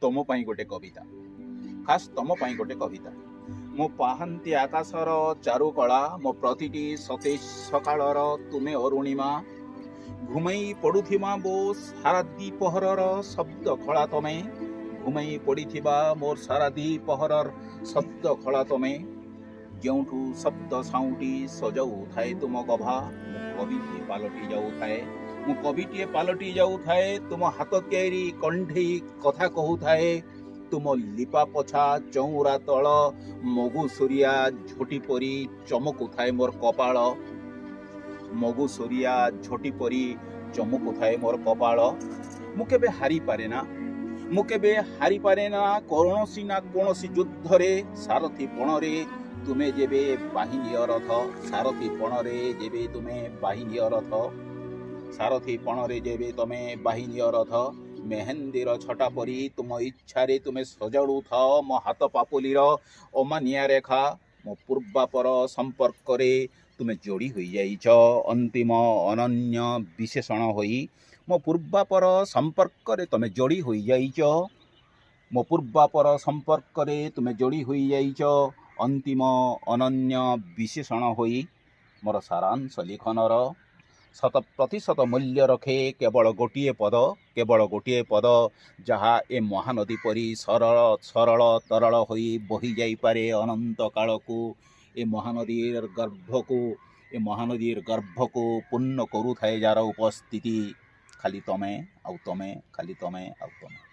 तुम पाई गोटे कविता खास तुम पाई गोटे कविता मो पाहांती आकाशर चारुकला मो प्रतिटी सतेज सकाळर तुमे अरुणिमा घुमई पड़ुथिबा बो सारा द्विपहरर शब्द खला तमे घुमई पड़िथिबा मोर सारा द्विपहरर शब्द खला तमे ଯେଉଁଠୁ ଶବ୍ଦ ସାଉଁଟି ସଜାଉଥାଏ ତୁମ ଗଭା ମୁଁ କବିଟିଏ ପାଲଟି ଯାଉଥାଏ ମୁଁ କବିଟିଏ ପାଲଟି ଯାଉଥାଏ ତୁମ ହାତ ତିଆରି କଣ୍ଢେଇ କଥା କହୁଥାଏ ତୁମ ଲିପା ପଛା ଚଉରା ତଳ ମଗୁସୁରିଆ ଝୋଟି ପରି ଚମକୁଥାଏ ମୋର କପାଳ ମଗୁସୁରିଆ ଝୋଟି ପରି ଚମକୁଥାଏ ମୋର କପାଳ ମୁଁ କେବେ ହାରିପାରେ ନା ମୁଁ କେବେ ହାରିପାରେ ନା କୌଣସି ନା କୌଣସି ଯୁଦ୍ଧରେ ସାରଥୀ ପଣରେ ତୁମେ ଯେବେ ବାହିନୀୟ ରଥ ସାରଥୀ ପଣରେ ଯେବେ ତୁମେ ବାହିନୀୟ ରଥ ସାରଥୀ ପଣରେ ଯେବେ ତୁମେ ବାହିନୀୟ ରଥ ମେହେନ୍ଦିର ଛଟା ପରି ତୁମ ଇଚ୍ଛାରେ ତୁମେ ସଜାଡ଼ୁଥାଅ ମୋ ହାତ ପାପୁଲିର ଅମାନିଆ ରେଖା ମୋ ପୂର୍ବାପର ସମ୍ପର୍କରେ ତୁମେ ଯୋଡ଼ି ହୋଇଯାଇଛ ଅନ୍ତିମ ଅନନ୍ୟ ବିଶେଷଣ ହୋଇ ମୋ ପୂର୍ବାପର ସମ୍ପର୍କରେ ତୁମେ ଯୋଡ଼ି ହୋଇଯାଇଛ ମୋ ପୂର୍ବାପର ସମ୍ପର୍କରେ ତୁମେ ଯୋଡ଼ି ହୋଇଯାଇଛ अंतिम अनन्य विशेषण होई मोर सारांश लिखनर 100% मूल्य रखे केवल गोटिए पद जहाँ ए महानदी परी सरल सरल तरल होई बही जाई पारे अनंत काल को ए महानदीर गर्भ को पूर्ण करू थाए जार उपस्थिति खाली तमे आउ तमे खाली तमे आउ तमे।